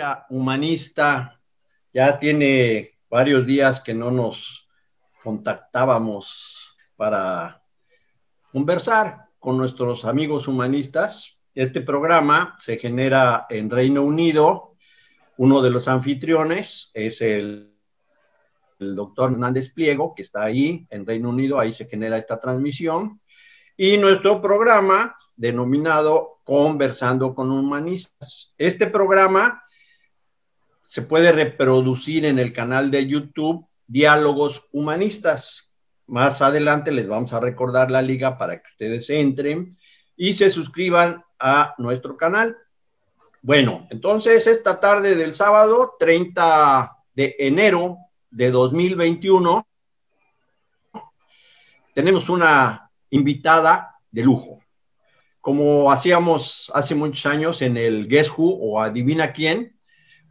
familia humanista, ya tiene varios días que no nos contactábamos para conversar con nuestros amigos humanistas. Este programa se genera en Reino Unido. Uno de los anfitriones es el doctor Hernández Pliego, que está ahí en Reino Unido, ahí se genera esta transmisión. Y nuestro programa denominado Conversando con Humanistas. Este programa se puede reproducir en el canal de YouTube Diálogos Humanistas. Más adelante les vamos a recordar la liga para que ustedes entren y se suscriban a nuestro canal. Bueno, entonces esta tarde del sábado 30 de enero de 2021 tenemos una invitada de lujo. Como hacíamos hace muchos años en el Guess Who o Adivina Quién,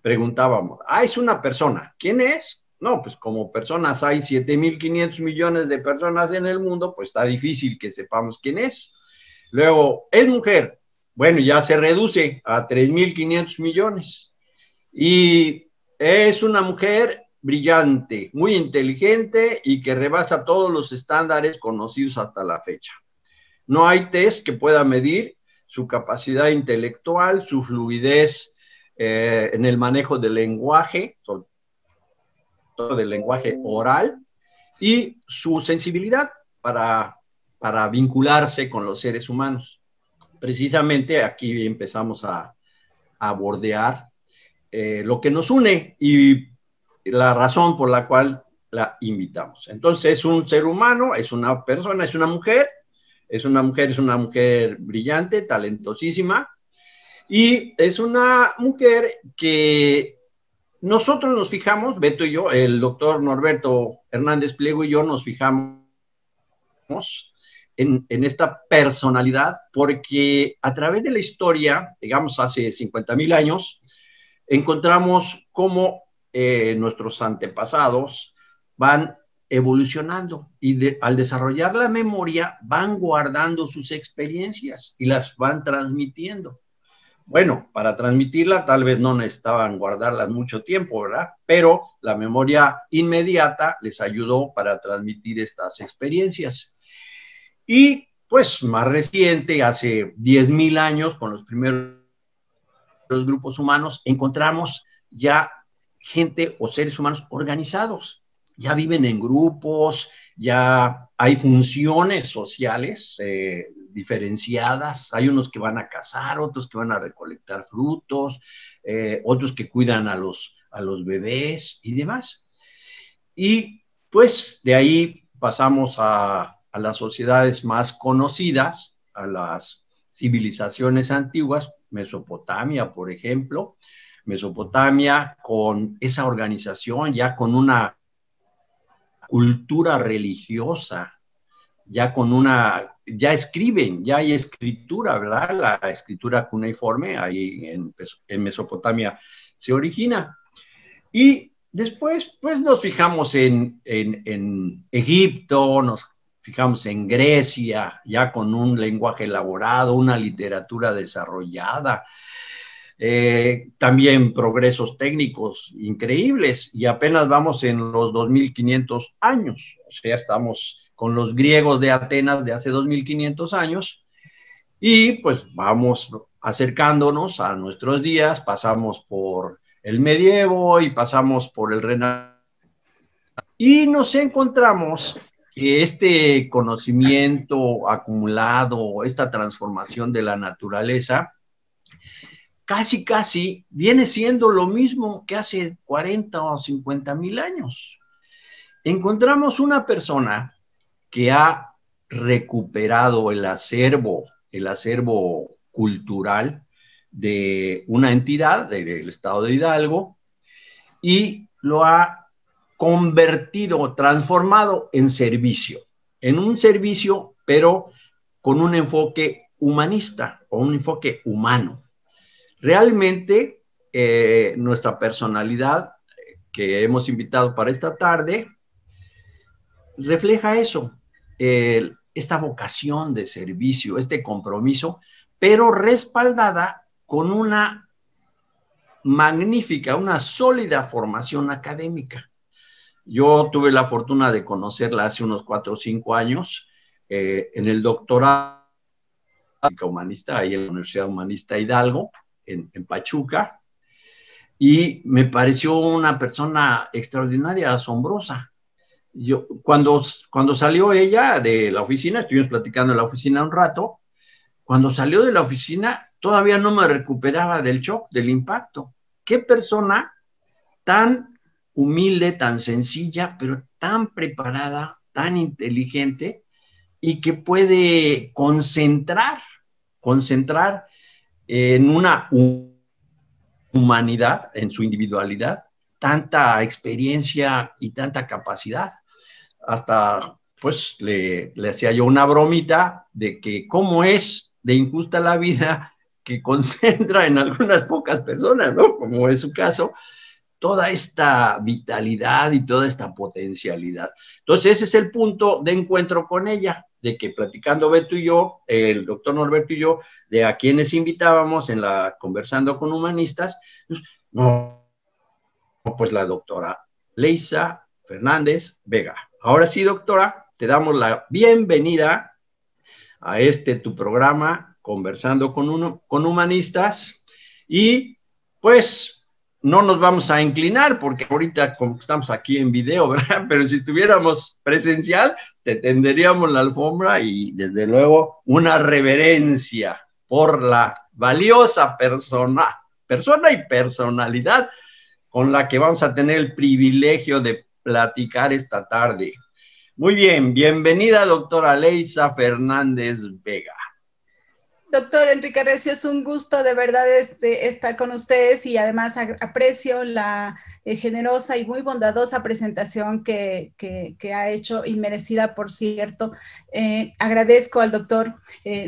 preguntábamos, es una persona, ¿quién es? No, pues como personas hay 7.500 millones de personas en el mundo, pues está difícil que sepamos quién es. Luego, ¿es mujer? Bueno, ya se reduce a 3.500 millones. Y es una mujer brillante, muy inteligente y que rebasa todos los estándares conocidos hasta la fecha. No hay test que pueda medir su capacidad intelectual, su fluidez en el manejo del lenguaje, sobre todo del lenguaje oral, y su sensibilidad para vincularse con los seres humanos. Precisamente aquí empezamos a bordear lo que nos une y la razón por la cual la invitamos. Entonces, es un ser humano, es una persona, es una mujer brillante, talentosísima, y es una mujer que nosotros nos fijamos, Beto y yo, el doctor Norberto Hernández Pliego y yo nos fijamos en esta personalidad porque a través de la historia, digamos hace 50,000 años, encontramos cómo nuestros antepasados van evolucionando y al desarrollar la memoria van guardando sus experiencias y las van transmitiendo. Bueno, para transmitirla tal vez no necesitaban guardarlas mucho tiempo, ¿verdad? Pero la memoria inmediata les ayudó para transmitir estas experiencias. Y pues más reciente, hace 10,000 años, con los primeros grupos humanos, encontramos ya gente o seres humanos organizados. Ya viven en grupos, ya hay funciones sociales diferenciadas. Hay unos que van a cazar, otros que van a recolectar frutos, otros que cuidan a los bebés y demás. Y pues de ahí pasamos a las sociedades más conocidas, a las civilizaciones antiguas, Mesopotamia, por ejemplo. Mesopotamia con esa organización, ya con una cultura religiosa, ya escriben, ya hay escritura, ¿verdad? La escritura cuneiforme, ahí en Mesopotamia se origina. Y después, pues nos fijamos en Egipto, nos fijamos en Grecia, ya con un lenguaje elaborado, una literatura desarrollada, también progresos técnicos increíbles, y apenas vamos en los 2.500 años, o sea, estamos con los griegos de Atenas de hace 2.500 años, y pues vamos acercándonos a nuestros días, pasamos por el medievo y pasamos por el Renacimiento, y nos encontramos que este conocimiento acumulado, esta transformación de la naturaleza, casi viene siendo lo mismo que hace 40 o 50,000 años. Encontramos una persona que ha recuperado el acervo cultural de una entidad del estado de Hidalgo y lo ha convertido, transformado en un servicio, pero con un enfoque humanista o un enfoque humano. Realmente, nuestra personalidad que hemos invitado para esta tarde refleja eso, esta vocación de servicio, este compromiso, pero respaldada con una magnífica, una sólida formación académica. Yo tuve la fortuna de conocerla hace unos 4 o 5 años en el doctorado humanista, ahí en la Universidad Humanista Hidalgo, en Pachuca, y me pareció una persona extraordinaria, asombrosa. Yo, cuando salió ella de la oficina, estuvimos platicando en la oficina un rato, cuando salió de la oficina todavía no me recuperaba del shock, del impacto. ¿Qué persona tan humilde, tan sencilla, pero tan preparada, tan inteligente y que puede concentrar en una humanidad, en su individualidad, tanta experiencia y tanta capacidad? Hasta pues le hacía yo una bromita de que cómo es de injusta la vida que concentra en algunas pocas personas, ¿no? Como es su caso, toda esta vitalidad y toda esta potencialidad. Entonces ese es el punto de encuentro con ella, de que platicando Beto y yo, el doctor Norberto y yo, de a quienes invitábamos en la Conversando con Humanistas, no, pues la doctora Leisa Fernández Vega. Ahora sí, doctora, te damos la bienvenida a tu programa, Conversando con Humanistas, y pues no nos vamos a inclinar porque ahorita como estamos aquí en video, ¿verdad? Pero si estuviéramos presencial, te tenderíamos la alfombra y desde luego una reverencia por la valiosa persona y personalidad con la que vamos a tener el privilegio de platicar esta tarde. Muy bien, bienvenida doctora Leisa Fernández Vega. Doctor Enrique Recio, es un gusto de verdad estar con ustedes y además aprecio la generosa y muy bondadosa presentación que ha hecho, inmerecida por cierto. Agradezco al doctor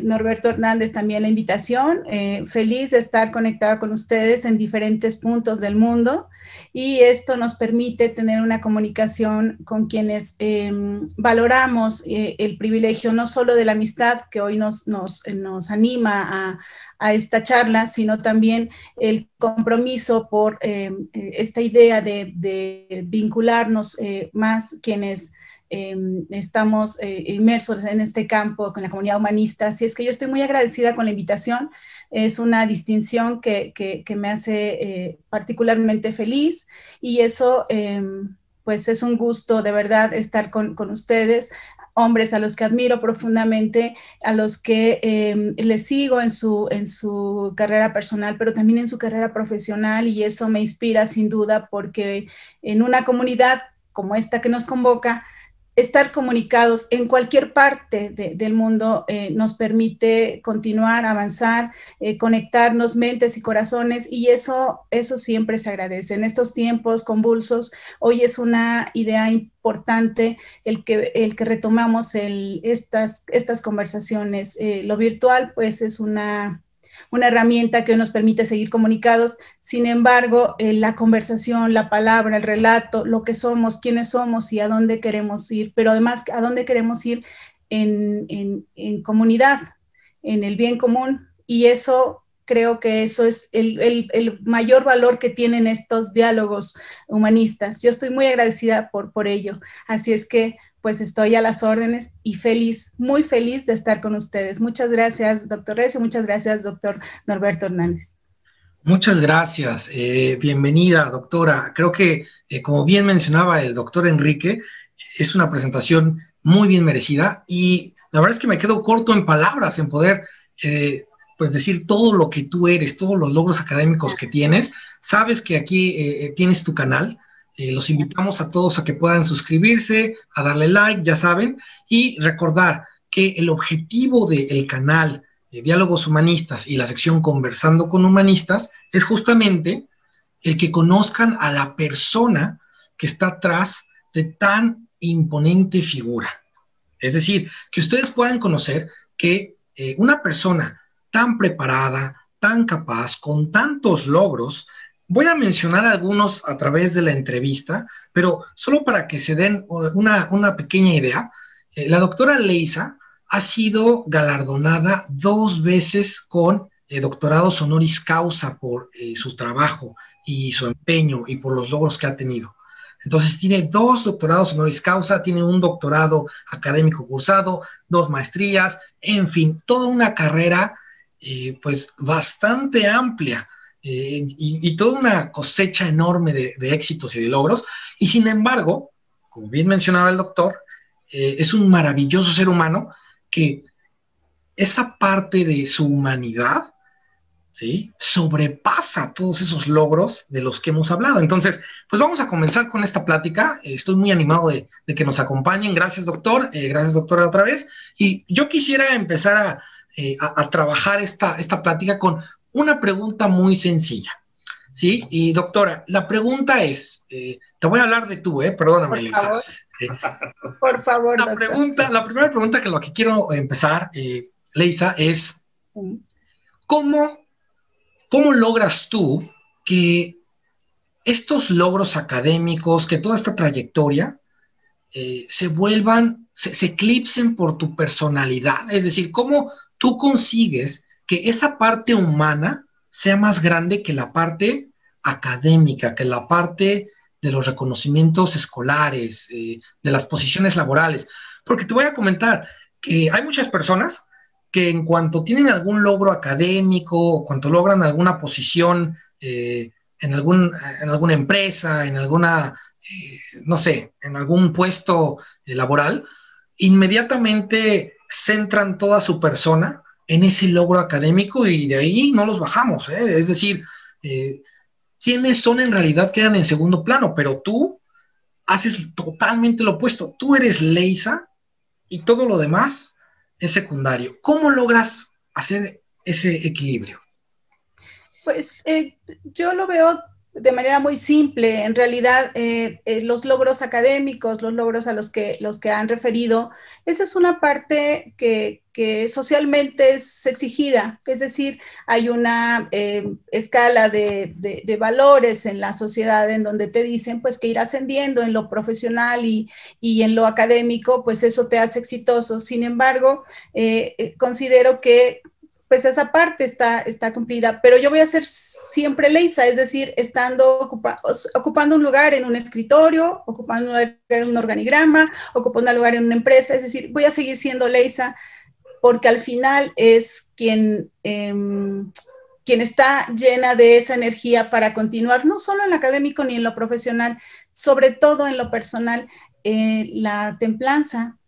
Norberto Hernández también la invitación, feliz de estar conectada con ustedes en diferentes puntos del mundo y esto nos permite tener una comunicación con quienes valoramos el privilegio no solo de la amistad que hoy nos anima a esta charla, sino también el compromiso por esta idea de vincularnos más quienes estamos inmersos en este campo con la comunidad humanista. Así es que yo estoy muy agradecida con la invitación. Es una distinción que me hace particularmente feliz y eso pues es un gusto de verdad estar con ustedes, hombres a los que admiro profundamente, a los que les sigo en su carrera personal, pero también en su carrera profesional, y eso me inspira sin duda, porque en una comunidad como esta que nos convoca, estar comunicados en cualquier parte del mundo nos permite continuar, avanzar, conectarnos mentes y corazones, y eso siempre se agradece. En estos tiempos convulsos, hoy es una idea importante el que retomamos estas conversaciones. Lo virtual pues es una herramienta que nos permite seguir comunicados. Sin embargo, la conversación, la palabra, el relato, lo que somos, quiénes somos y a dónde queremos ir, pero además a dónde queremos ir en comunidad, en el bien común, y eso creo que eso es el mayor valor que tienen estos diálogos humanistas. Yo estoy muy agradecida por ello. Así es que pues estoy a las órdenes y feliz, muy feliz de estar con ustedes. Muchas gracias, doctor Recio. Muchas gracias, doctor Norberto Hernández. Muchas gracias. Bienvenida, doctora. Creo que, como bien mencionaba el doctor Enrique, es una presentación muy bien merecida y la verdad es que me quedo corto en palabras en poder pues decir todo lo que tú eres, todos los logros académicos que tienes. Sabes que aquí tienes tu canal. Los invitamos a todos a que puedan suscribirse, a darle like, ya saben, y recordar que el objetivo del canal Diálogos Humanistas y la sección Conversando con Humanistas es justamente el que conozcan a la persona que está atrás de tan imponente figura. Es decir, que ustedes puedan conocer que una persona tan preparada, tan capaz, con tantos logros. Voy a mencionar algunos a través de la entrevista, pero solo para que se den una pequeña idea. La doctora Leisa ha sido galardonada 2 veces con doctorados honoris causa por su trabajo y su empeño y por los logros que ha tenido. Entonces tiene 2 doctorados honoris causa, tiene un doctorado académico cursado, 2 maestrías, en fin, toda una carrera pues bastante amplia y toda una cosecha enorme de éxitos y de logros. Y sin embargo, como bien mencionaba el doctor, es un maravilloso ser humano que esa parte de su humanidad, ¿sí?, sobrepasa todos esos logros de los que hemos hablado. Entonces, pues vamos a comenzar con esta plática. Estoy muy animado de que nos acompañen. Gracias, doctor. Gracias, doctora, otra vez. Y yo quisiera empezar a trabajar esta plática con una pregunta muy sencilla, ¿sí? Y, doctora, la pregunta es, te voy a hablar de tú, perdóname, Leisa. Por favor, doctor. La primera pregunta que lo que quiero empezar, Leisa, es ¿cómo logras tú que estos logros académicos, que toda esta trayectoria se eclipsen por tu personalidad? Es decir, ¿cómo tú consigues que esa parte humana sea más grande que la parte académica, que la parte de los reconocimientos escolares, de las posiciones laborales? Porque te voy a comentar que hay muchas personas que en cuanto tienen algún logro académico o cuanto logran alguna posición en alguna empresa, en alguna, no sé, en algún puesto laboral, inmediatamente centran toda su persona en ese logro académico y de ahí no los bajamos, ¿eh? Es decir, quienes son en realidad quedan en segundo plano, pero tú haces totalmente lo opuesto. Tú eres Leisa y todo lo demás es secundario. ¿Cómo logras hacer ese equilibrio? Pues yo lo veo de manera muy simple. En realidad, los logros académicos, los logros a los que han referido, esa es una parte que socialmente es exigida. Es decir, hay una escala de valores en la sociedad en donde te dicen pues que ir ascendiendo en lo profesional y en lo académico, pues eso te hace exitoso. Sin embargo, considero que pues esa parte está cumplida, pero yo voy a ser siempre Leisa, es decir, ocupando un lugar en un escritorio, ocupando un lugar en un organigrama, ocupando un lugar en una empresa, es decir, voy a seguir siendo Leisa porque al final es quien está llena de esa energía para continuar, no solo en lo académico ni en lo profesional, sobre todo en lo personal, la templanza.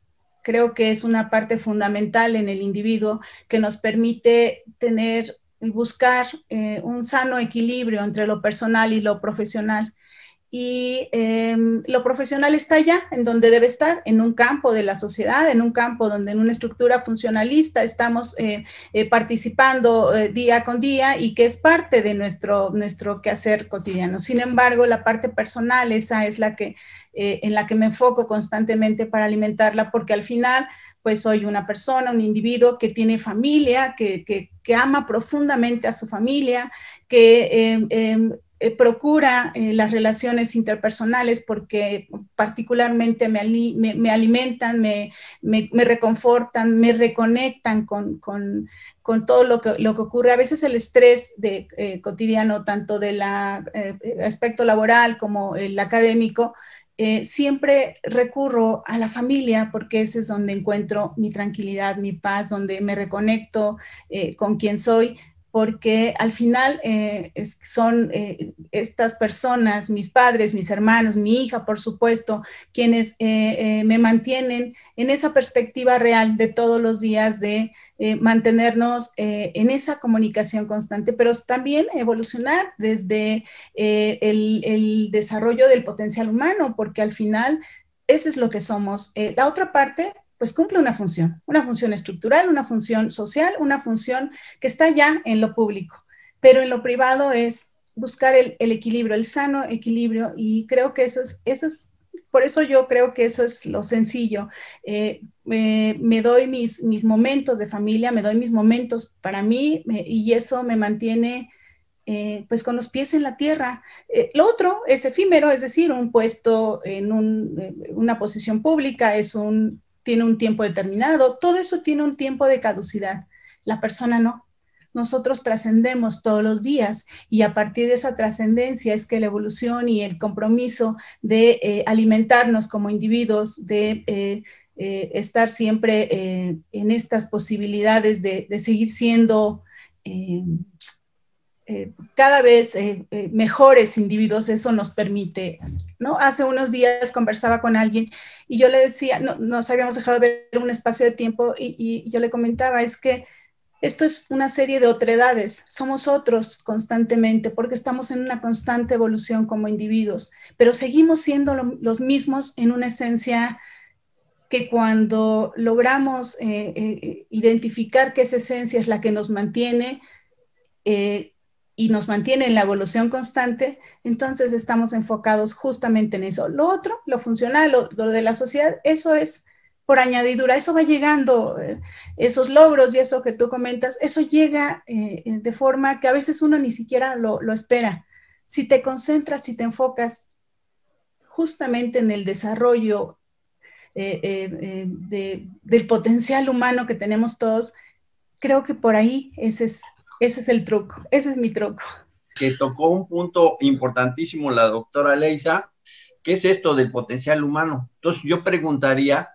Creo que es una parte fundamental en el individuo que nos permite tener y buscar un sano equilibrio entre lo personal y lo profesional. Y lo profesional está allá, en donde debe estar, en un campo de la sociedad, en un campo donde en una estructura funcionalista estamos participando día con día y que es parte de nuestro quehacer cotidiano. Sin embargo, la parte personal, esa es la que, en la que me enfoco constantemente para alimentarla, porque al final, pues soy una persona, un individuo que tiene familia, que ama profundamente a su familia, que procura las relaciones interpersonales porque particularmente me alimentan, me reconfortan, me reconectan con todo lo que ocurre. A veces el estrés cotidiano, tanto del aspecto laboral como el académico, siempre recurro a la familia porque ese es donde encuentro mi tranquilidad, mi paz, donde me reconecto con quien soy, porque al final son estas personas, mis padres, mis hermanos, mi hija, por supuesto, quienes me mantienen en esa perspectiva real de todos los días de mantenernos en esa comunicación constante, pero también evolucionar desde el desarrollo del potencial humano, porque al final eso es lo que somos. La otra parte pues cumple una función estructural, una función social, una función que está ya en lo público, pero en lo privado es buscar el equilibrio, el sano equilibrio, y creo que eso es, por eso yo creo que eso es lo sencillo. Me doy mis momentos de familia, me doy mis momentos para mí, y eso me mantiene pues con los pies en la tierra. Lo otro es efímero, es decir, un puesto en una posición pública tiene un tiempo determinado, todo eso tiene un tiempo de caducidad, la persona no. nosotros trascendemos todos los días y a partir de esa trascendencia es que la evolución y el compromiso de alimentarnos como individuos, de estar siempre en estas posibilidades de seguir siendo cada vez mejores individuos, eso nos permite, ¿no? Hace unos días conversaba con alguien y yo le decía, no, nos habíamos dejado de ver un espacio de tiempo y yo le comentaba, es que esto es una serie de otredades, somos otros constantemente porque estamos en una constante evolución como individuos, pero seguimos siendo los mismos en una esencia que cuando logramos identificar que esa esencia es la que nos mantiene y nos mantiene en la evolución constante, entonces estamos enfocados justamente en eso. Lo otro, lo funcional, lo de la sociedad, eso es por añadidura, eso va llegando, esos logros y eso que tú comentas, eso llega de forma que a veces uno ni siquiera lo espera. Si te concentras, si te enfocas justamente en el desarrollo del potencial humano que tenemos todos, creo que por ahí ese es el truco, ese es mi truco. Que tocó un punto importantísimo la doctora Leisa, que es esto del potencial humano. Entonces yo preguntaría,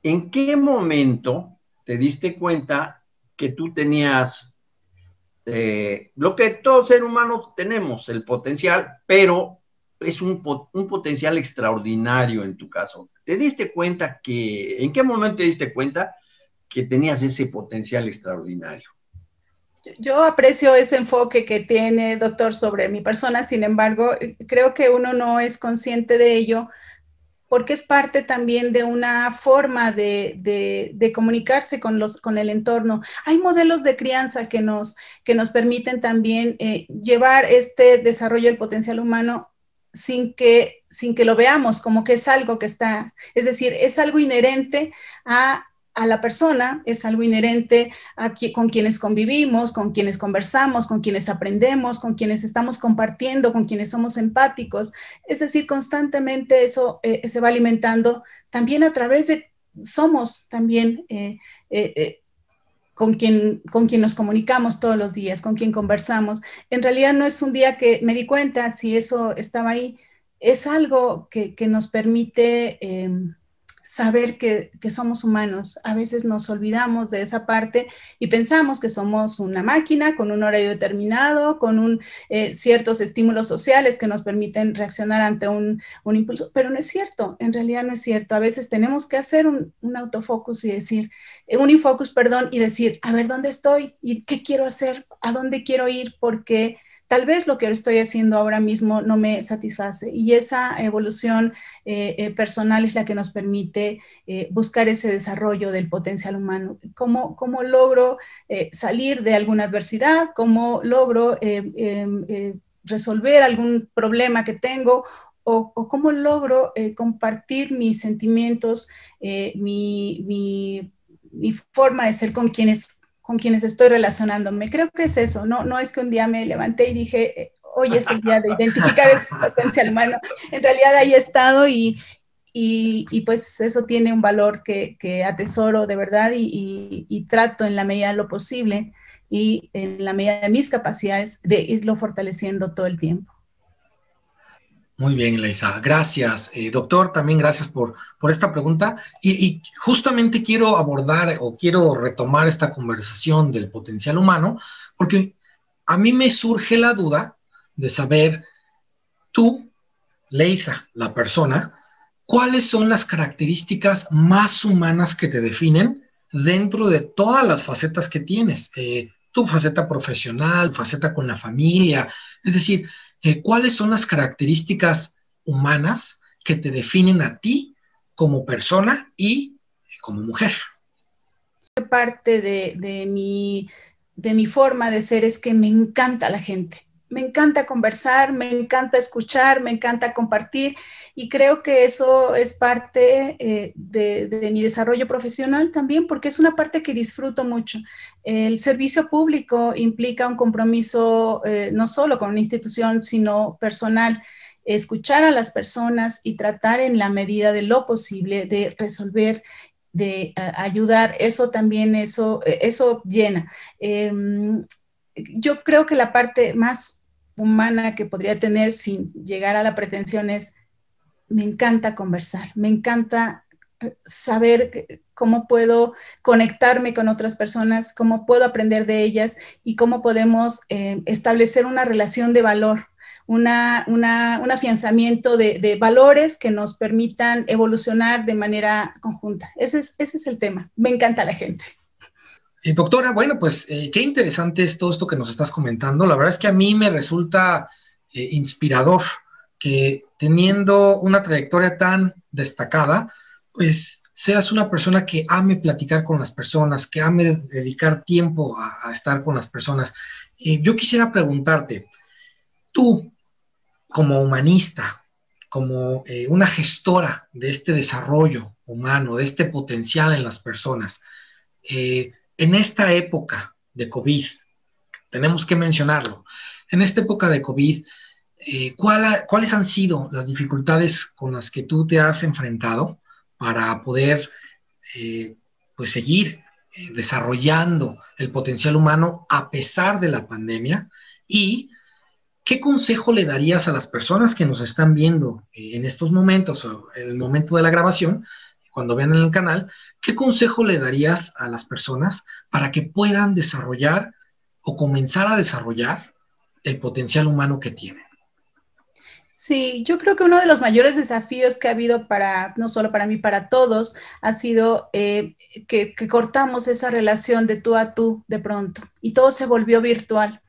¿en qué momento te diste cuenta que tú tenías lo que todo ser humano tenemos, el potencial, pero es un potencial extraordinario en tu caso? ¿Te diste cuenta en qué momento te diste cuenta que tenías ese potencial extraordinario? Yo aprecio ese enfoque que tiene, doctor, sobre mi persona, sin embargo, creo que uno no es consciente de ello porque es parte también de una forma de comunicarse con el entorno. Hay modelos de crianza que nos permiten también llevar este desarrollo del potencial humano sin que lo veamos, como que es algo que está, es decir, es algo inherente a la persona, es algo inherente con quienes convivimos, con quienes conversamos, con quienes aprendemos, con quienes estamos compartiendo, con quienes somos empáticos. Es decir, constantemente eso se va alimentando también a través de, somos también con quien nos comunicamos todos los días, con quien conversamos. En realidad no es un día que me di cuenta si eso estaba ahí, es algo que nos permite saber que somos humanos. A veces nos olvidamos de esa parte y pensamos que somos una máquina con un horario determinado, con ciertos estímulos sociales que nos permiten reaccionar ante un impulso, pero no es cierto, en realidad no es cierto. A veces tenemos que hacer un autofocus y decir, un infocus, perdón, y decir, a ver, ¿dónde estoy? ¿Y qué quiero hacer? ¿A dónde quiero ir? Porque tal vez lo que estoy haciendo ahora mismo no me satisface y esa evolución personal es la que nos permite buscar ese desarrollo del potencial humano. ¿Cómo logro salir de alguna adversidad? ¿Cómo logro resolver algún problema que tengo? ¿O cómo logro compartir mis sentimientos, mi forma de ser con quienes estoy relacionándome? Creo que es eso, no es que un día me levanté y dije, hoy es el día de identificar el potencial humano. En realidad ahí he estado y pues eso tiene un valor que atesoro de verdad y trato en la medida de lo posible y en la medida de mis capacidades de irlo fortaleciendo todo el tiempo. Muy bien, Leisa. Gracias. Doctor, también gracias por esta pregunta. Y justamente quiero abordar o quiero retomar esta conversación del potencial humano, porque a mí me surge la duda de saber, tú, Leisa, la persona, ¿cuáles son las características más humanas que te definen dentro de todas las facetas que tienes? Tu faceta profesional, tu faceta con la familia, es decir, ¿cuáles son las características humanas que te definen a ti como persona y como mujer? Parte de mi forma de ser es que me encanta la gente. Me encanta conversar, me encanta escuchar, me encanta compartir y creo que eso es parte de mi desarrollo profesional también porque es una parte que disfruto mucho. El servicio público implica un compromiso no solo con una institución, sino personal. Escuchar a las personas y tratar en la medida de lo posible de resolver ayudar, eso también, eso llena. Yo creo que la parte más humana que podría tener sin llegar a la pretensión es, me encanta conversar, me encanta saber cómo puedo conectarme con otras personas, cómo puedo aprender de ellas y cómo podemos establecer una relación de valor, un afianzamiento de valores que nos permitan evolucionar de manera conjunta. Ese es el tema. Me encanta la gente. Doctora, bueno, pues qué interesante es todo esto que nos estás comentando. La verdad es que a mí me resulta inspirador que teniendo una trayectoria tan destacada, pues seas una persona que ame platicar con las personas, que ame dedicar tiempo a estar con las personas. Yo quisiera preguntarte, tú como humanista, como una gestora de este desarrollo humano, de este potencial en las personas, en esta época de COVID, tenemos que mencionarlo, en esta época de COVID, ¿cuáles han sido las dificultades con las que tú te has enfrentado para poder pues seguir desarrollando el potencial humano a pesar de la pandemia? ¿Y qué consejo le darías a las personas que nos están viendo en estos momentos o en el momento de la grabación, cuando vean en el canal, qué consejo le darías a las personas para que puedan desarrollar o comenzar a desarrollar el potencial humano que tienen? Sí, yo creo que uno de los mayores desafíos que ha habido no solo para mí, para todos, ha sido que cortamos esa relación de tú a tú de pronto y todo se volvió virtual.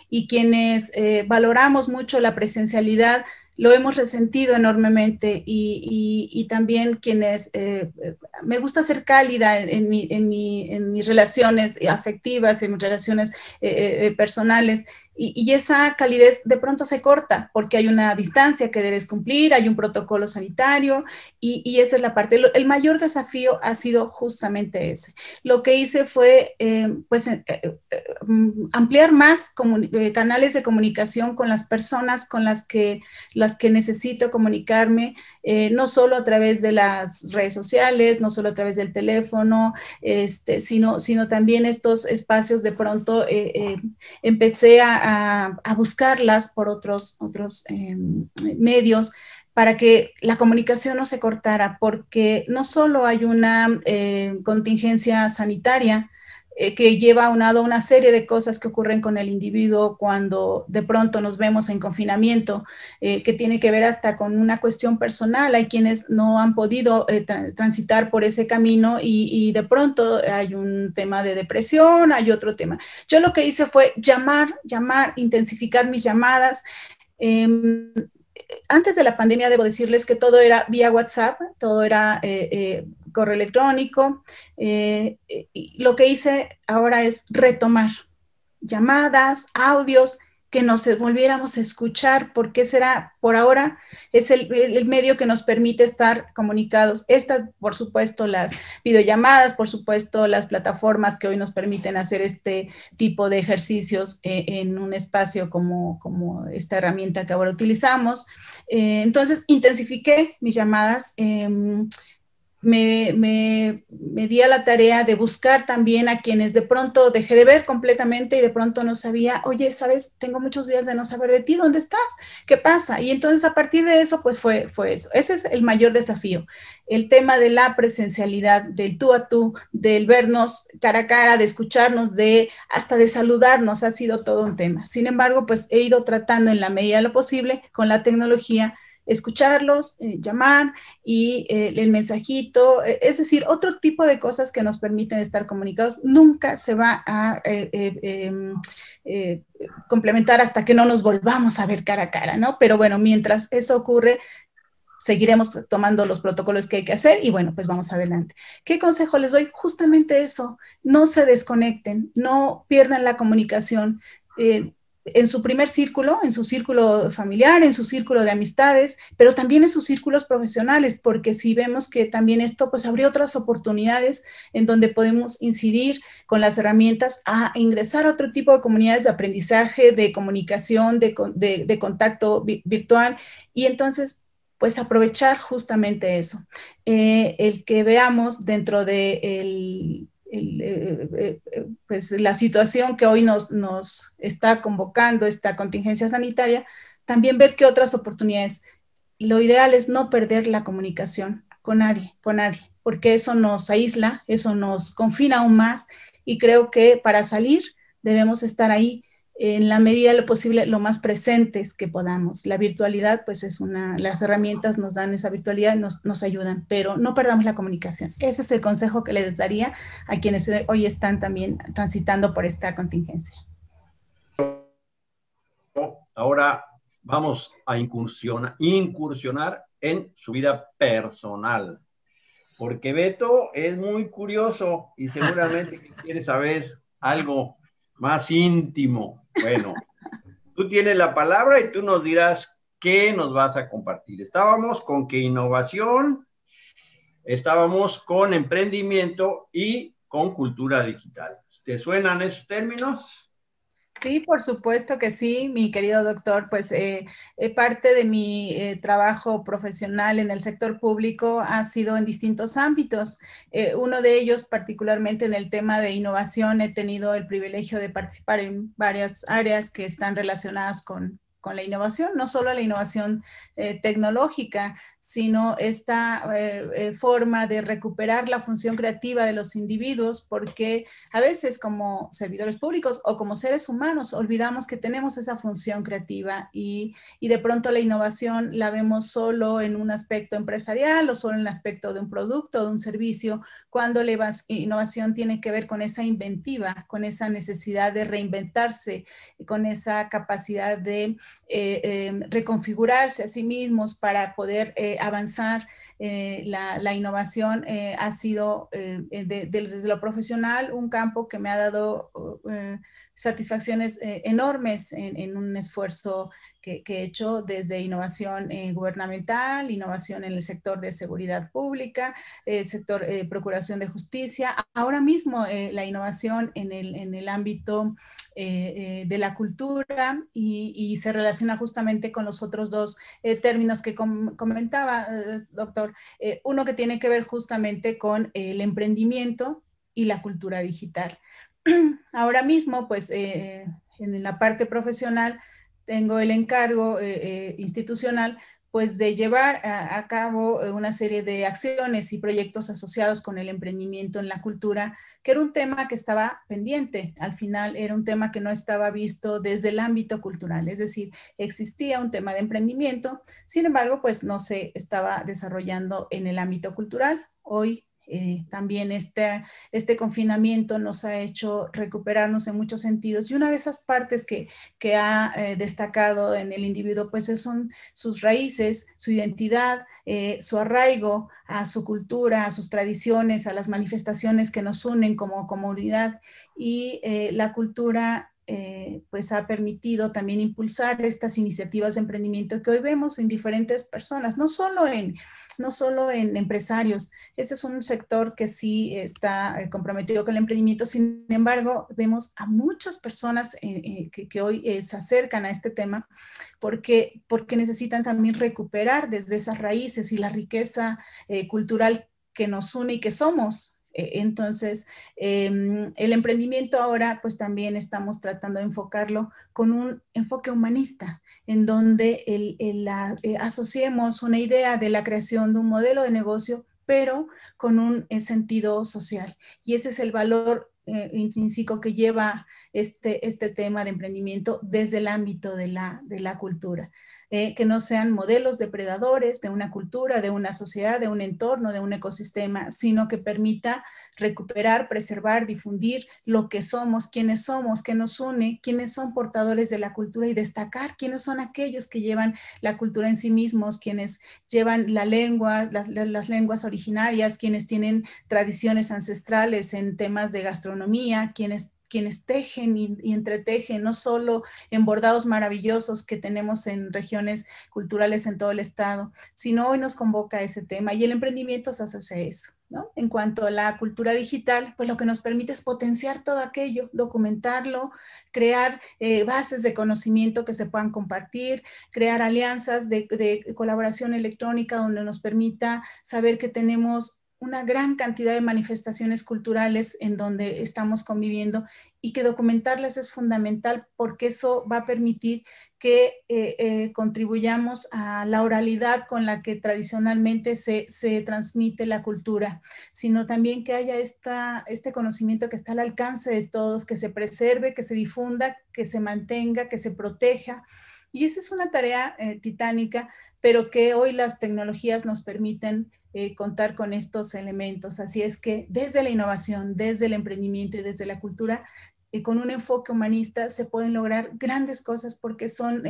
Y quienes valoramos mucho la presencialidad, lo hemos resentido enormemente y también quienes, me gusta ser cálida en mis relaciones afectivas, en mis relaciones personales, y esa calidez de pronto se corta porque hay una distancia que debes cumplir, hay un protocolo sanitario y esa es la parte. El mayor desafío ha sido justamente ese. Lo que hice fue ampliar más canales de comunicación con las personas con las que necesito comunicarme, no solo a través de las redes sociales, no solo a través del teléfono, sino también estos espacios de pronto empecé a buscarlas por otros medios para que la comunicación no se cortara, porque no solo hay una contingencia sanitaria, que lleva aunado una serie de cosas que ocurren con el individuo cuando de pronto nos vemos en confinamiento, que tiene que ver hasta con una cuestión personal. Hay quienes no han podido transitar por ese camino y de pronto hay un tema de depresión, hay otro tema. Yo lo que hice fue llamar, intensificar mis llamadas. Antes de la pandemia, debo decirles que todo era vía WhatsApp, todo era correo electrónico. Y lo que hice ahora es retomar llamadas, audios, que nos volviéramos a escuchar, porque será, por ahora, es el medio que nos permite estar comunicados. Estas, por supuesto, las videollamadas, por supuesto, las plataformas que hoy nos permiten hacer este tipo de ejercicios en un espacio como esta herramienta que ahora utilizamos. Entonces, intensifiqué mis llamadas. Me di a la tarea de buscar también a quienes de pronto dejé de ver completamente y de pronto no sabía, oye, ¿sabes? Tengo muchos días de no saber de ti, ¿dónde estás? ¿Qué pasa? Y entonces a partir de eso, pues fue eso. Ese es el mayor desafío, el tema de la presencialidad, del tú a tú, del vernos cara a cara, de escucharnos, hasta de saludarnos, ha sido todo un tema. Sin embargo, pues he ido tratando en la medida de lo posible con la tecnología, escucharlos, llamar y el mensajito, es decir, otro tipo de cosas que nos permiten estar comunicados. Nunca se va a complementar hasta que no nos volvamos a ver cara a cara, ¿no? Pero bueno, mientras eso ocurre, seguiremos tomando los protocolos que hay que hacer y bueno, pues vamos adelante. ¿Qué consejo les doy? Justamente eso, no se desconecten, no pierdan la comunicación. En su primer círculo, en su círculo familiar, en su círculo de amistades, pero también en sus círculos profesionales, porque si vemos que también esto pues habría otras oportunidades en donde podemos incidir con las herramientas a ingresar a otro tipo de comunidades de aprendizaje, de comunicación, de contacto virtual, y entonces pues aprovechar justamente eso. El que veamos dentro de pues la situación que hoy nos está convocando esta contingencia sanitaria, también ver qué otras oportunidades. Lo ideal es no perder la comunicación con nadie, porque eso nos aísla, eso nos confina aún más, y creo que para salir debemos estar ahí en la medida de lo posible, lo más presentes que podamos. La virtualidad, pues las herramientas nos dan esa virtualidad y nos ayudan, pero no perdamos la comunicación. Ese es el consejo que les daría a quienes hoy están también transitando por esta contingencia. Ahora vamos a incursionar en su vida personal, porque Beto es muy curioso y seguramente quiere saber algo más íntimo. Bueno, tú tienes la palabra y tú nos dirás qué nos vas a compartir. Estábamos con que innovación, estábamos con emprendimiento y con cultura digital. ¿Te suenan esos términos? Sí, por supuesto que sí, mi querido doctor. Pues parte de mi trabajo profesional en el sector público ha sido en distintos ámbitos. Uno de ellos, particularmente en el tema de innovación, he tenido el privilegio de participar en varias áreas que están relacionadas con la innovación, no solo la innovación tecnológica, sino esta forma de recuperar la función creativa de los individuos, porque a veces como servidores públicos o como seres humanos olvidamos que tenemos esa función creativa, y de pronto la innovación la vemos solo en un aspecto empresarial o solo en el aspecto de un producto, de un servicio, cuando la innovación tiene que ver con esa inventiva, con esa necesidad de reinventarse, con esa capacidad de reconfigurarse a sí mismos para poder avanzar. La innovación ha sido desde lo profesional un campo que me ha dado satisfacciones enormes en un esfuerzo que he hecho desde innovación gubernamental, innovación en el sector de seguridad pública, sector procuración de justicia. Ahora mismo la innovación en el ámbito de la cultura, y se relaciona justamente con los otros dos términos que comentaba, doctor. Uno que tiene que ver justamente con el emprendimiento y la cultura digital. Ahora mismo, pues en la parte profesional, tengo el encargo institucional, pues de llevar a cabo una serie de acciones y proyectos asociados con el emprendimiento en la cultura, que era un tema que estaba pendiente. Al final era un tema que no estaba visto desde el ámbito cultural, es decir, existía un tema de emprendimiento, sin embargo, pues no se estaba desarrollando en el ámbito cultural. Hoy también este confinamiento nos ha hecho recuperarnos en muchos sentidos, y una de esas partes que ha destacado en el individuo, pues son sus raíces, su identidad, su arraigo a su cultura, a sus tradiciones, a las manifestaciones que nos unen como comunidad, y la cultura pues ha permitido también impulsar estas iniciativas de emprendimiento que hoy vemos en diferentes personas, no solo en empresarios. Ese es un sector que sí está comprometido con el emprendimiento. Sin embargo, vemos a muchas personas que hoy se acercan a este tema porque necesitan también recuperar desde esas raíces y la riqueza cultural que nos une y que somos. Entonces, el emprendimiento ahora, pues también estamos tratando de enfocarlo con un enfoque humanista, en donde asociemos una idea de la creación de un modelo de negocio, pero con un sentido social. Y ese es el valor intrínseco que lleva este tema de emprendimiento desde el ámbito de la cultura. Que no sean modelos depredadores de una cultura, de una sociedad, de un entorno, de un ecosistema, sino que permita recuperar, preservar, difundir lo que somos, qué nos une, quiénes son portadores de la cultura, y destacar quiénes son aquellos que llevan la cultura en sí mismos, quienes llevan la lengua, las lenguas originarias, quienes tienen tradiciones ancestrales en temas de gastronomía, quienes quienes tejen y entretejen, no solo en bordados maravillosos que tenemos en regiones culturales en todo el estado, sino hoy nos convoca a ese tema y el emprendimiento se asocia a eso, ¿no? En cuanto a la cultura digital, pues lo que nos permite es potenciar todo aquello, documentarlo, crear bases de conocimiento que se puedan compartir, crear alianzas de colaboración electrónica donde nos permita saber que tenemos una gran cantidad de manifestaciones culturales en donde estamos conviviendo y que documentarlas es fundamental porque eso va a permitir que contribuyamos a la oralidad con la que tradicionalmente se transmite la cultura, sino también que haya este conocimiento que está al alcance de todos, que se preserve, que se difunda, que se mantenga, que se proteja. Y esa es una tarea titánica, pero que hoy las tecnologías nos permiten contar con estos elementos. Así es que desde la innovación, desde el emprendimiento y desde la cultura, con un enfoque humanista se pueden lograr grandes cosas porque son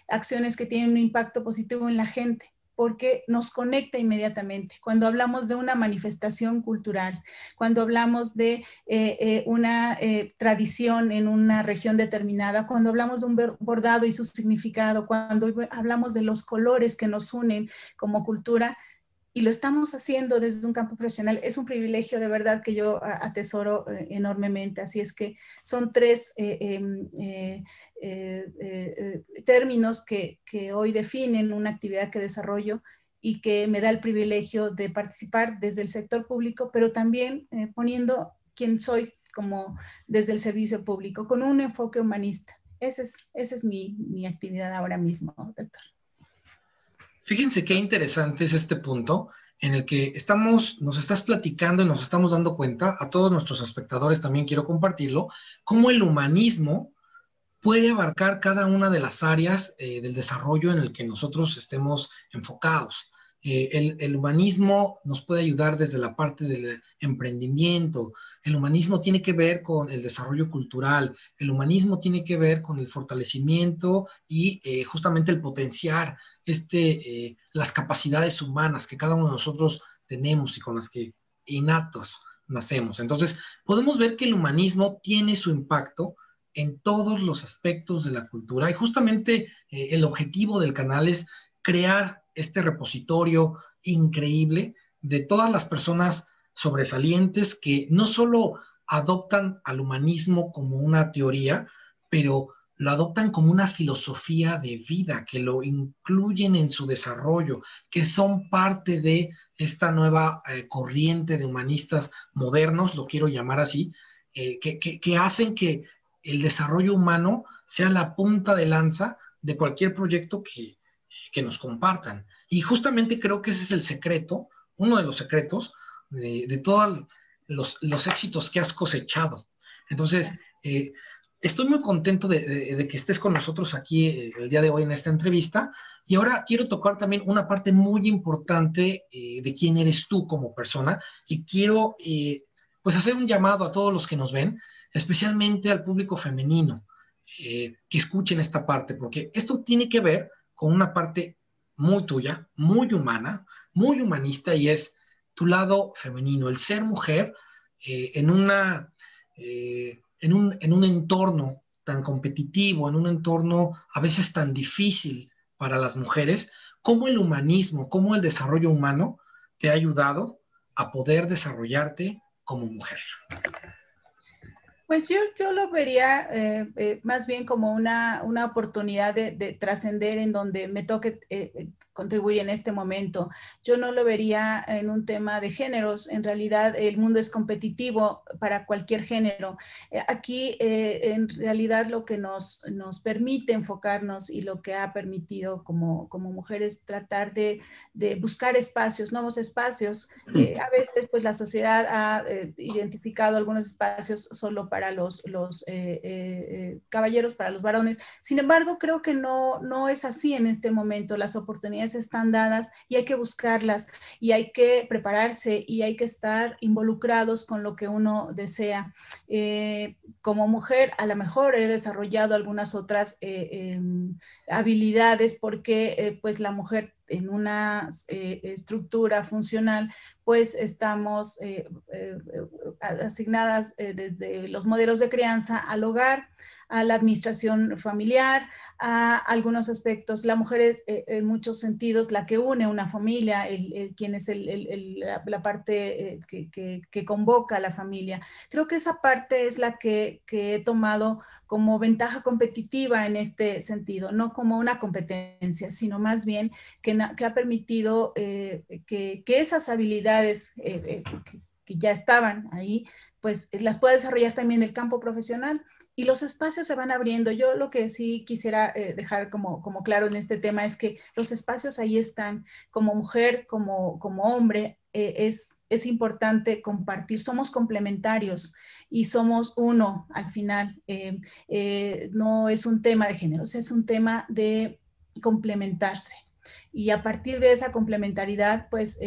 acciones que tienen un impacto positivo en la gente, porque nos conecta inmediatamente. Cuando hablamos de una manifestación cultural, cuando hablamos de una tradición en una región determinada, cuando hablamos de un bordado y su significado, cuando hablamos de los colores que nos unen como cultura, y lo estamos haciendo desde un campo profesional, es un privilegio de verdad que yo atesoro enormemente. Así es que son tres términos que hoy definen una actividad que desarrollo y que me da el privilegio de participar desde el sector público, pero también poniendo quién soy como desde el servicio público, con un enfoque humanista. Esa es mi actividad ahora mismo, doctor. Fíjense qué interesante es este punto en el que nos estás platicando y nos estamos dando cuenta, a todos nuestros espectadores también quiero compartirlo, cómo el humanismo puede abarcar cada una de las áreas del desarrollo en el que nosotros estemos enfocados. El humanismo nos puede ayudar desde la parte del emprendimiento. El humanismo tiene que ver con el desarrollo cultural. El humanismo tiene que ver con el fortalecimiento y justamente el potenciar las capacidades humanas que cada uno de nosotros tenemos y con las que innatos nacemos. Entonces, podemos ver que el humanismo tiene su impacto en todos los aspectos de la cultura y justamente el objetivo del canal es crear este repositorio increíble de todas las personas sobresalientes que no solo adoptan al humanismo como una teoría, pero lo adoptan como una filosofía de vida, que lo incluyen en su desarrollo, que son parte de esta nueva corriente de humanistas modernos, lo quiero llamar así, que hacen que el desarrollo humano sea la punta de lanza de cualquier proyecto que nos compartan. Y justamente creo que ese es el secreto, uno de los secretos de todos los éxitos que has cosechado. Entonces, estoy muy contento de que estés con nosotros aquí el día de hoy en esta entrevista. Y ahora quiero tocar también una parte muy importante de quién eres tú como persona. Y quiero pues hacer un llamado a todos los que nos ven, especialmente al público femenino, que escuchen esta parte, porque esto tiene que ver con una parte muy tuya, muy humana, muy humanista, y es tu lado femenino, el ser mujer en un entorno tan competitivo, en un entorno a veces tan difícil para las mujeres. ¿Cómo el humanismo, cómo el desarrollo humano te ha ayudado a poder desarrollarte como mujer? Pues yo lo vería más bien como una oportunidad de trascender en donde me toque contribuir en este momento. Yo no lo vería en un tema de géneros. En realidad el mundo es competitivo para cualquier género. Aquí en realidad lo que nos permite enfocarnos y lo que ha permitido como mujeres tratar de buscar espacios, nuevos espacios. A veces pues la sociedad ha identificado algunos espacios solo para los caballeros, para los varones. Sin embargo, creo que no es así en este momento. Las oportunidades oportunidades están dadas y hay que buscarlas y hay que prepararse y hay que estar involucrados con lo que uno desea. Como mujer, a lo mejor he desarrollado algunas otras habilidades porque pues la mujer en una estructura funcional, pues estamos asignadas desde los modelos de crianza al hogar, a la administración familiar, a algunos aspectos. La mujer es en muchos sentidos la que une una familia, quien es la parte que convoca a la familia. Creo que esa parte es la que he tomado como ventaja competitiva en este sentido, no como una competencia, sino más bien que ha permitido que esas habilidades que ya estaban ahí, pues las pueda desarrollar también en el campo profesional. Y los espacios se van abriendo. Yo lo que sí quisiera dejar como claro en este tema es que los espacios ahí están. Como mujer, como hombre, es importante compartir. Somos complementarios y somos uno al final. No es un tema de género, es un tema de complementarse. Y a partir de esa complementariedad, pues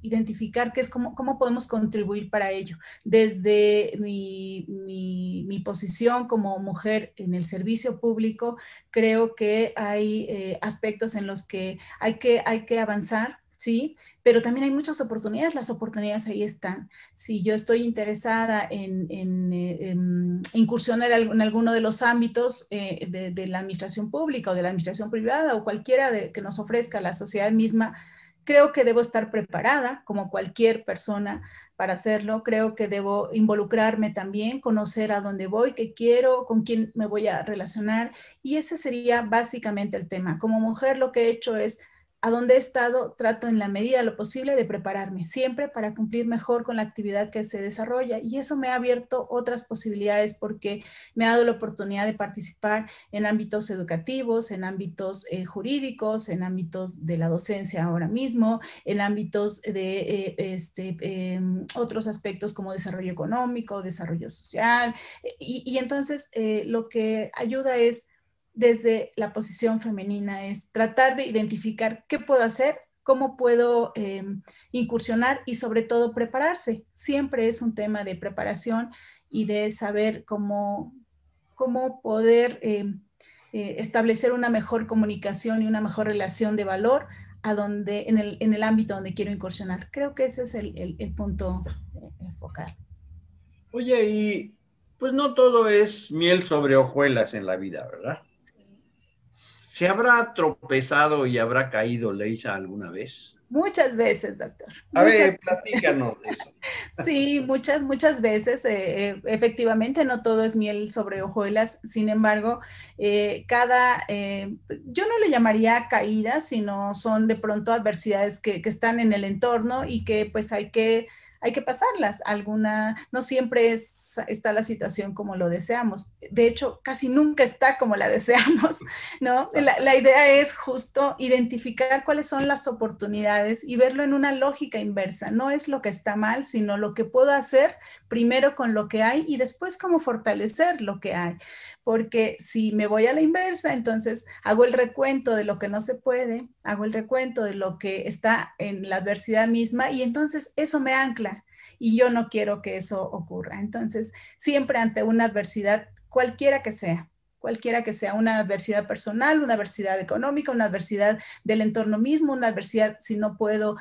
identificar qué es cómo podemos contribuir para ello. Desde mi posición como mujer en el servicio público, creo que hay aspectos en los que hay que avanzar, ¿sí? Pero también hay muchas oportunidades, las oportunidades ahí están. Si yo estoy interesada en incursionar en alguno de los ámbitos de la administración pública o de la administración privada o cualquiera que nos ofrezca la sociedad misma, creo que debo estar preparada, como cualquier persona, para hacerlo. Creo que debo involucrarme también, conocer a dónde voy, qué quiero, con quién me voy a relacionar. Y ese sería básicamente el tema. Como mujer, lo que he hecho es, a donde he estado, trato en la medida de lo posible de prepararme, siempre para cumplir mejor con la actividad que se desarrolla. Y eso me ha abierto otras posibilidades porque me ha dado la oportunidad de participar en ámbitos educativos, en ámbitos jurídicos, en ámbitos de la docencia ahora mismo, en ámbitos de otros aspectos como desarrollo económico, desarrollo social. Y entonces lo que ayuda es, desde la posición femenina, es tratar de identificar qué puedo hacer, cómo puedo incursionar y sobre todo prepararse. Siempre es un tema de preparación y de saber cómo poder establecer una mejor comunicación y una mejor relación de valor en el ámbito donde quiero incursionar. Creo que ese es el punto focal. Oye, y pues no todo es miel sobre hojuelas en la vida, ¿verdad? ¿Se habrá tropezado y habrá caído Leisa alguna vez? Muchas veces, doctor. A ver, platícanos de eso. Sí, muchas veces. Efectivamente, no todo es miel sobre hojuelas. Sin embargo, yo no le llamaría caídas, sino son de pronto adversidades que están en el entorno y que pues hay que pasarlas. No siempre está la situación como lo deseamos. De hecho, casi nunca está como la deseamos, ¿no? La idea es justo identificar cuáles son las oportunidades y verlo en una lógica inversa. No es lo que está mal, sino lo que puedo hacer primero con lo que hay y después cómo fortalecer lo que hay. Porque si me voy a la inversa, entonces hago el recuento de lo que no se puede, hago el recuento de lo que está en la adversidad misma y entonces eso me ancla y yo no quiero que eso ocurra. Entonces, siempre ante una adversidad, cualquiera que sea una adversidad personal, una adversidad económica, una adversidad del entorno mismo, una adversidad si no puedo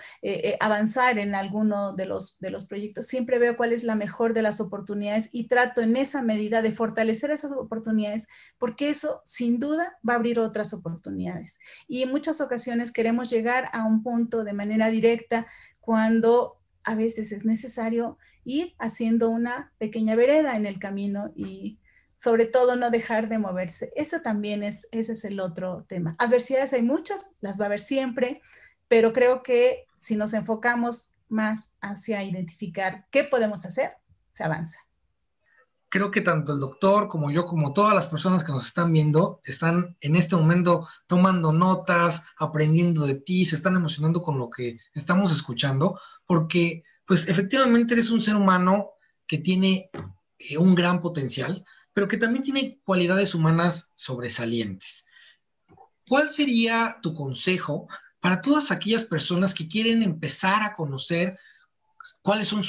avanzar en alguno de los proyectos, siempre veo cuál es la mejor de las oportunidades y trato en esa medida de fortalecer esas oportunidades, porque eso sin duda va a abrir otras oportunidades. Y en muchas ocasiones queremos llegar a un punto de manera directa cuando a veces es necesario ir haciendo una pequeña vereda en el camino y sobre todo no dejar de moverse. Ese es el otro tema. Adversidades hay muchas, las va a haber siempre, pero creo que si nos enfocamos más hacia identificar qué podemos hacer, se avanza. Creo que tanto el doctor como yo, como todas las personas que nos están viendo, están en este momento tomando notas, aprendiendo de ti, se están emocionando con lo que estamos escuchando, porque pues efectivamente eres un ser humano que tiene un gran potencial, pero que también tiene cualidades humanas sobresalientes. ¿Cuál sería tu consejo para todas aquellas personas que quieren empezar a conocer cuáles son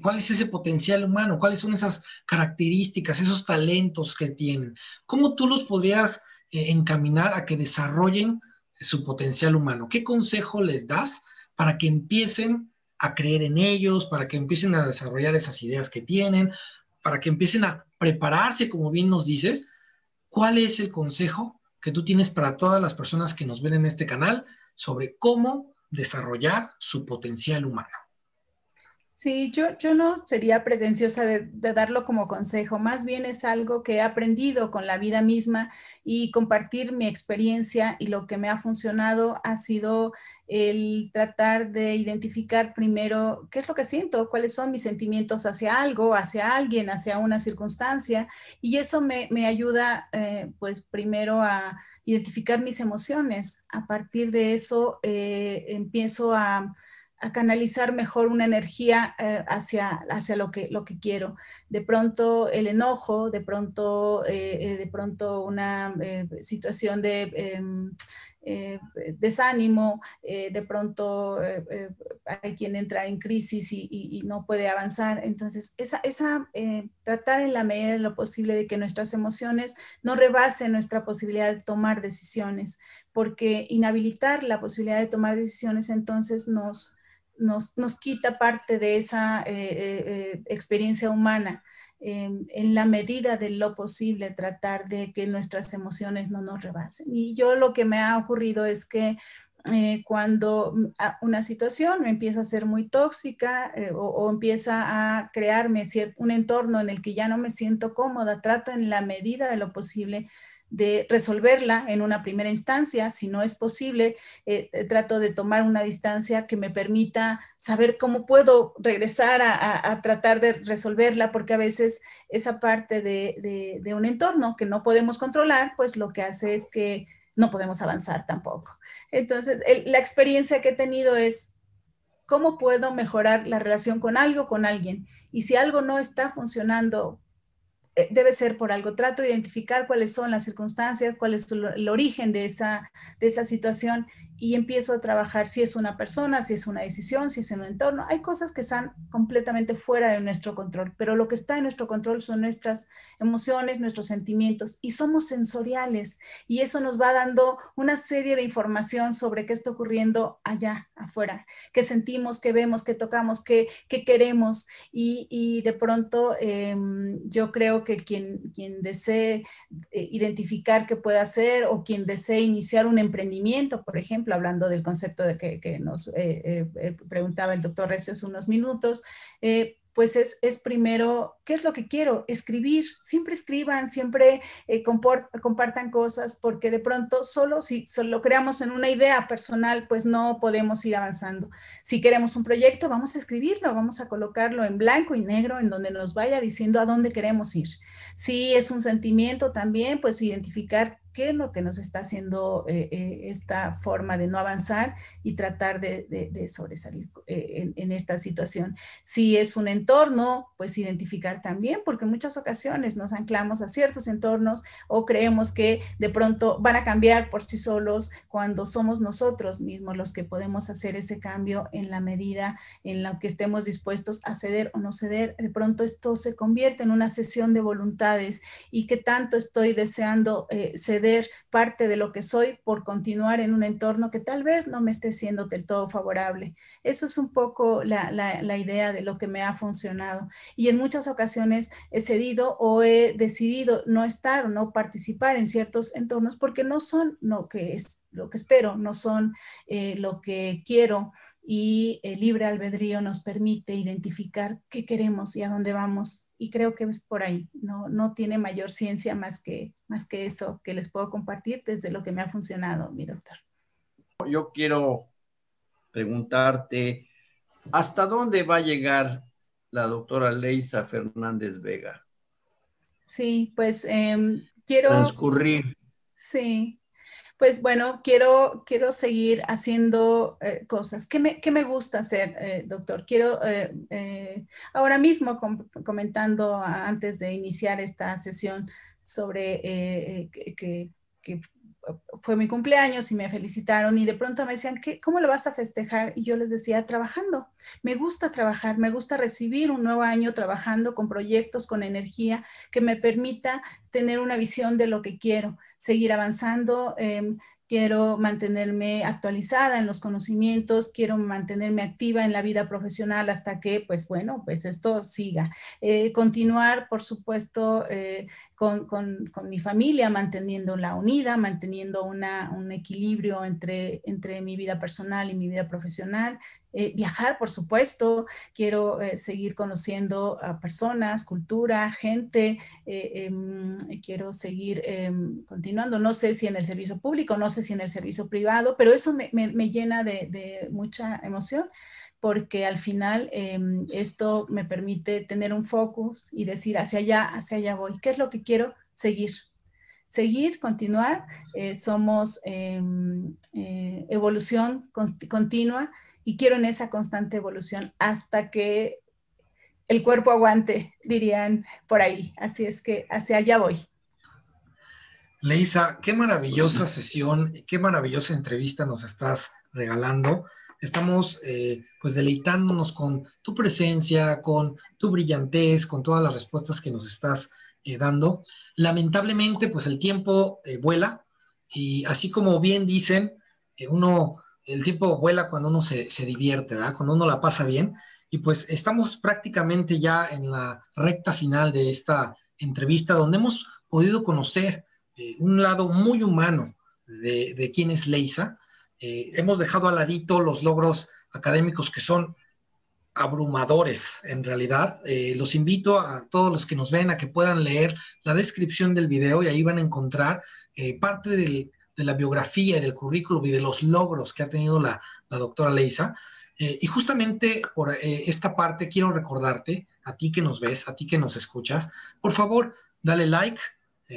cuál es ese potencial humano, cuáles son esas características, esos talentos que tienen. ¿Cómo tú los podrías encaminar a que desarrollen su potencial humano? ¿Qué consejo les das para que empiecen a creer en ellos, para que empiecen a desarrollar esas ideas que tienen, para que empiecen a prepararse, como bien nos dices? ¿Cuál es el consejo que tú tienes para todas las personas que nos ven en este canal sobre cómo desarrollar su potencial humano? Sí, yo no sería pretenciosa de darlo como consejo, más bien es algo que he aprendido con la vida misma y compartir mi experiencia, y lo que me ha funcionado ha sido el tratar de identificar primero qué es lo que siento, cuáles son mis sentimientos hacia algo, hacia alguien, hacia una circunstancia, y eso me ayuda pues primero a identificar mis emociones. A partir de eso empiezo a canalizar mejor una energía hacia lo que quiero. De pronto el enojo, de pronto una situación de desánimo, de pronto hay quien entra en crisis y no puede avanzar. Entonces, tratar en la medida de lo posible de que nuestras emociones no rebasen nuestra posibilidad de tomar decisiones, porque inhabilitar la posibilidad de tomar decisiones entonces nos quita parte de esa experiencia humana. En la medida de lo posible, tratar de que nuestras emociones no nos rebasen. Y yo lo que me ha ocurrido es que cuando una situación me empieza a ser muy tóxica o empieza a crearme un entorno en el que ya no me siento cómoda, trato en la medida de lo posible de resolverla en una primera instancia. Si no es posible, trato de tomar una distancia que me permita saber cómo puedo regresar a tratar de resolverla, porque a veces esa parte de un entorno que no podemos controlar, pues lo que hace es que no podemos avanzar tampoco. Entonces, la experiencia que he tenido es cómo puedo mejorar la relación con algo, con alguien. Y si algo no está funcionando, debe ser por algo. Trato de identificar cuáles son las circunstancias, cuál es el origen de esa situación, y empiezo a trabajar si es una persona, si es una decisión, si es en un entorno. Hay cosas que están completamente fuera de nuestro control, pero lo que está en nuestro control son nuestras emociones, nuestros sentimientos, y somos sensoriales, y eso nos va dando una serie de información sobre qué está ocurriendo allá afuera, qué sentimos, qué vemos, qué tocamos, qué queremos, y de pronto yo creo que quien desee identificar qué puede hacer, o quien desee iniciar un emprendimiento, por ejemplo, hablando del concepto de que nos preguntaba el doctor Recio hace unos minutos, pues es primero, ¿qué es lo que quiero? Escribir. Siempre escriban, siempre compartan cosas, porque de pronto si solo creamos en una idea personal, pues no podemos ir avanzando. Si queremos un proyecto, vamos a escribirlo, vamos a colocarlo en blanco y negro, en donde nos vaya diciendo a dónde queremos ir. Si es un sentimiento también, pues identificar qué es lo que nos está haciendo esta forma de no avanzar, y tratar de sobresalir en esta situación. Si es un entorno, pues identificar también, porque en muchas ocasiones nos anclamos a ciertos entornos o creemos que de pronto van a cambiar por sí solos, cuando somos nosotros mismos los que podemos hacer ese cambio en la medida en la que estemos dispuestos a ceder o no ceder. De pronto esto se convierte en una sesión de voluntades, y que tanto estoy deseando ceder parte de lo que soy por continuar en un entorno que tal vez no me esté siendo del todo favorable. Eso es un poco la idea de lo que me ha funcionado, y en muchas ocasiones he cedido o he decidido no estar o no participar en ciertos entornos porque no son lo que espero, no son lo que quiero, y el libre albedrío nos permite identificar qué queremos y a dónde vamos, y creo que es por ahí. No tiene mayor ciencia más que eso que les puedo compartir desde lo que me ha funcionado, mi doctor. Yo quiero preguntarte, ¿hasta dónde va a llegar la doctora Leisa Fernández Vega? Sí, pues quiero... Transcurrir. Sí. Pues bueno, quiero seguir haciendo cosas. ¿Qué me gusta hacer, doctor? Quiero, ahora mismo comentando antes de iniciar esta sesión sobre que fue mi cumpleaños y me felicitaron y de pronto me decían, ¿cómo lo vas a festejar? Y yo les decía, trabajando. Me gusta trabajar, me gusta recibir un nuevo año trabajando con proyectos, con energía que me permita tener una visión de lo que quiero, seguir avanzando. Quiero mantenerme actualizada en los conocimientos, quiero mantenerme activa en la vida profesional hasta que, pues bueno, pues esto siga. Continuar, por supuesto, con mi familia, manteniéndola unida, manteniendo un equilibrio entre mi vida personal y mi vida profesional. Viajar, por supuesto, quiero seguir conociendo a personas, cultura, gente, quiero seguir continuando, no sé si en el servicio público, no sé si en el servicio privado, pero eso me llena de mucha emoción, porque al final esto me permite tener un focus y decir hacia allá voy. ¿Qué es lo que quiero? Seguir, continuar. Somos evolución continua y quiero en esa constante evolución hasta que el cuerpo aguante, dirían por ahí. Así es que hacia allá voy. Leisa, qué maravillosa sesión, qué maravillosa entrevista nos estás regalando. Estamos pues deleitándonos con tu presencia, con tu brillantez, con todas las respuestas que nos estás dando. Lamentablemente, pues el tiempo vuela y así como bien dicen, el tiempo vuela cuando uno se divierte, ¿verdad? Cuando uno la pasa bien. Y pues estamos prácticamente ya en la recta final de esta entrevista donde hemos podido conocer un lado muy humano de quién es Leisa. Hemos dejado al ladito los logros académicos que son abrumadores en realidad. Los invito a todos los que nos ven a que puedan leer la descripción del video y ahí van a encontrar parte de la biografía y del currículum y de los logros que ha tenido la doctora Leisa. Y justamente por esta parte quiero recordarte, a ti que nos ves, a ti que nos escuchas, por favor, dale like,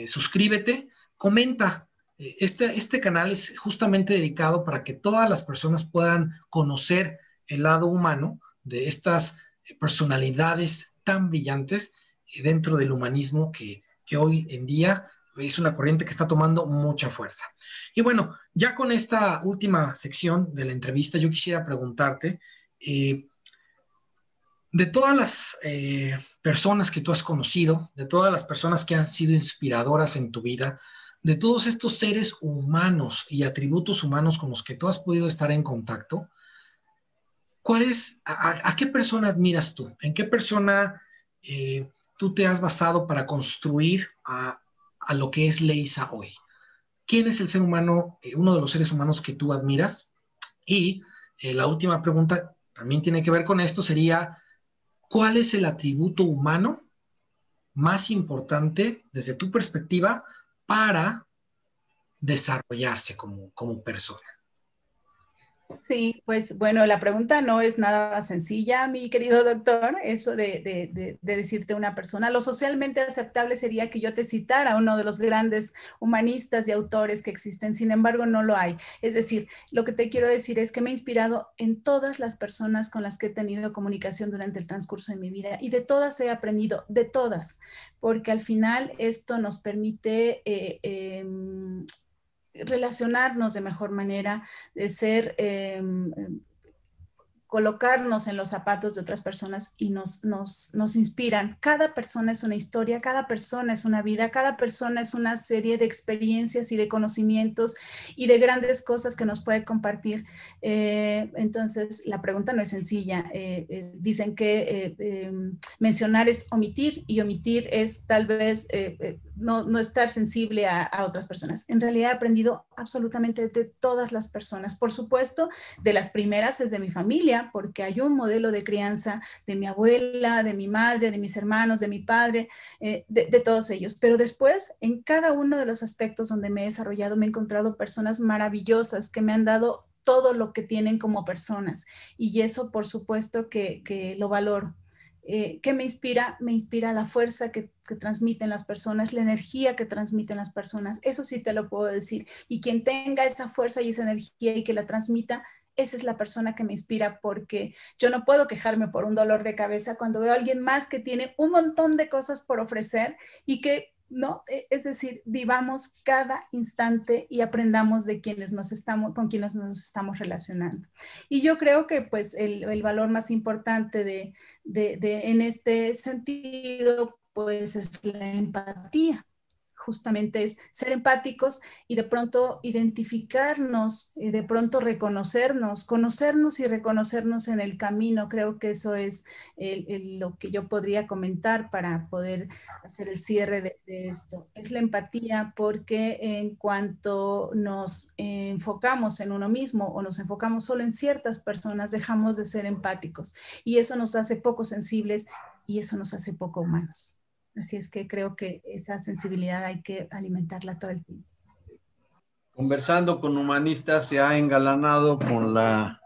suscríbete, comenta. Este canal es justamente dedicado para que todas las personas puedan conocer el lado humano de estas personalidades tan brillantes dentro del humanismo que hoy en día es una corriente que está tomando mucha fuerza. Y bueno, ya con esta última sección de la entrevista, yo quisiera preguntarte, de todas las personas que tú has conocido, de todas las personas que han sido inspiradoras en tu vida, de todos estos seres humanos y atributos humanos con los que tú has podido estar en contacto, ¿a qué persona admiras tú? ¿En qué persona tú te has basado para construir a lo que es Leisa hoy? ¿Quién es el ser humano, uno de los seres humanos que tú admiras? Y la última pregunta también tiene que ver con esto, sería, ¿cuál es el atributo humano más importante desde tu perspectiva para desarrollarse como persona? Sí, pues bueno, la pregunta no es nada sencilla, mi querido doctor, eso de decirte una persona. Lo socialmente aceptable sería que yo te citara a uno de los grandes humanistas y autores que existen, sin embargo no lo hay. Es decir, lo que te quiero decir es que me he inspirado en todas las personas con las que he tenido comunicación durante el transcurso de mi vida y de todas he aprendido, de todas, porque al final esto nos permite relacionarnos de mejor manera, de ser, colocarnos en los zapatos de otras personas y nos inspiran. Cada persona es una historia, cada persona es una vida, cada persona es una serie de experiencias y de conocimientos y de grandes cosas que nos puede compartir. Entonces, la pregunta no es sencilla. Dicen que mencionar es omitir y omitir es tal vez no estar sensible a otras personas. En realidad he aprendido absolutamente de todas las personas. Por supuesto, de las primeras es de mi familia, porque hay un modelo de crianza de mi abuela, de mi madre, de mis hermanos, de mi padre, de todos ellos. Pero después, en cada uno de los aspectos donde me he desarrollado, me he encontrado personas maravillosas que me han dado todo lo que tienen como personas. Y eso, por supuesto, que lo valoro. ¿Qué me inspira? Me inspira la fuerza que transmiten las personas, la energía que transmiten las personas. Eso sí te lo puedo decir. Y quien tenga esa fuerza y esa energía y que la transmita, esa es la persona que me inspira, porque yo no puedo quejarme por un dolor de cabeza cuando veo a alguien más que tiene un montón de cosas por ofrecer y que ¿no? Es decir, vivamos cada instante y aprendamos de con quienes nos estamos relacionando. Y yo creo que pues el valor más importante en este sentido pues es la empatía. Justamente es ser empáticos y de pronto identificarnos, y de pronto conocernos y reconocernos en el camino. Creo que eso es lo que yo podría comentar para poder hacer el cierre de esto. Es la empatía, porque en cuanto nos enfocamos en uno mismo o nos enfocamos solo en ciertas personas, dejamos de ser empáticos y eso nos hace poco sensibles y eso nos hace poco humanos. Así es que creo que esa sensibilidad hay que alimentarla todo el tiempo. Conversando con Humanistas se ha engalanado con la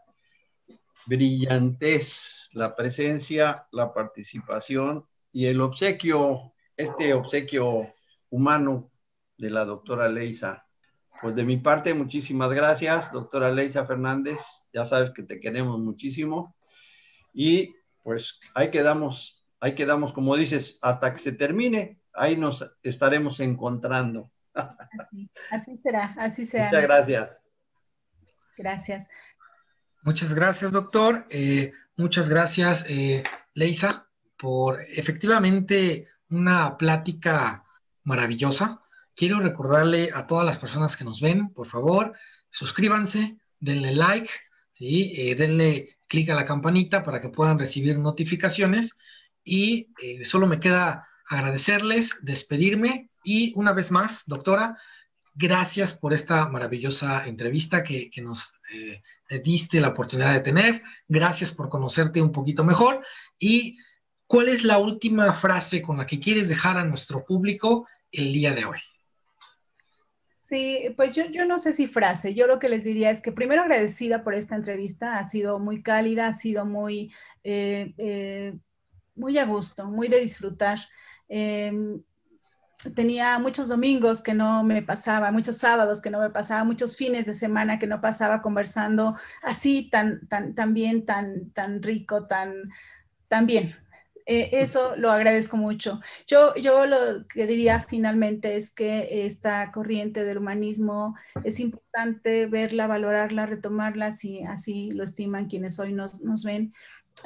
brillantez, la presencia, la participación y el obsequio, este obsequio humano de la doctora Leysa. Pues de mi parte, muchísimas gracias, doctora Leysa Fernández. Ya sabes que te queremos muchísimo. Y pues ahí quedamos, como dices, hasta que se termine, ahí nos estaremos encontrando. Así será, así será. Muchas gracias. Gracias. Muchas gracias, doctor. Muchas gracias, Leysa, por efectivamente una plática maravillosa. Quiero recordarle a todas las personas que nos ven, por favor, suscríbanse, denle like, ¿sí? Denle clic a la campanita para que puedan recibir notificaciones y solo me queda agradecerles, despedirme y una vez más, doctora, gracias por esta maravillosa entrevista que nos diste la oportunidad de tener. Gracias por conocerte un poquito mejor. ¿Y cuál es la última frase con la que quieres dejar a nuestro público el día de hoy? Sí, pues yo no sé si frase. Yo lo que les diría es que primero agradecida por esta entrevista. Ha sido muy cálida, ha sido muy a gusto, muy de disfrutar. Tenía muchos domingos que no me pasaba, muchos sábados que no me pasaba, muchos fines de semana que no pasaba conversando así tan bien, tan rico, tan bien. Eso lo agradezco mucho. Yo lo que diría finalmente es que esta corriente del humanismo es importante verla, valorarla, retomarla, si así lo estiman quienes hoy nos ven.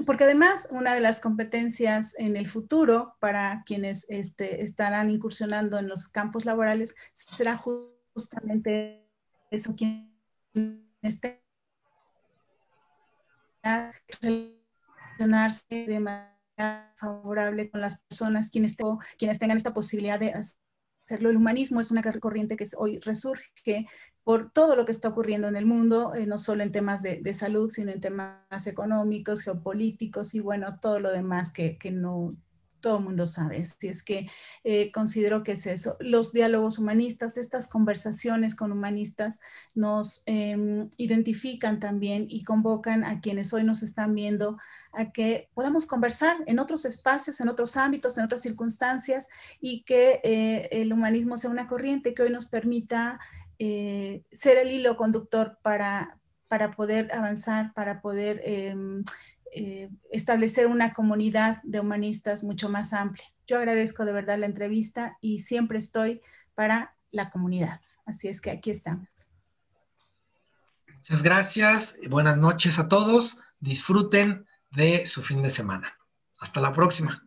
Porque además una de las competencias en el futuro para quienes estarán incursionando en los campos laborales será justamente eso, quienes estén relacionarse de manera favorable con las personas, quienes tengan esta posibilidad de hacerlo. El humanismo es una corriente que hoy resurge por todo lo que está ocurriendo en el mundo, no solo en temas de salud, sino en temas económicos, geopolíticos y bueno, todo lo demás que no todo el mundo sabe. Así es que considero que es eso. Los diálogos humanistas, estas conversaciones con humanistas nos identifican también y convocan a quienes hoy nos están viendo a que podamos conversar en otros espacios, en otros ámbitos, en otras circunstancias y que el humanismo sea una corriente que hoy nos permita ser el hilo conductor para poder avanzar, para poder establecer una comunidad de humanistas mucho más amplia. Yo agradezco de verdad la entrevista y siempre estoy para la comunidad. Así es que aquí estamos. Muchas gracias. Buenas noches a todos. Disfruten de su fin de semana. Hasta la próxima.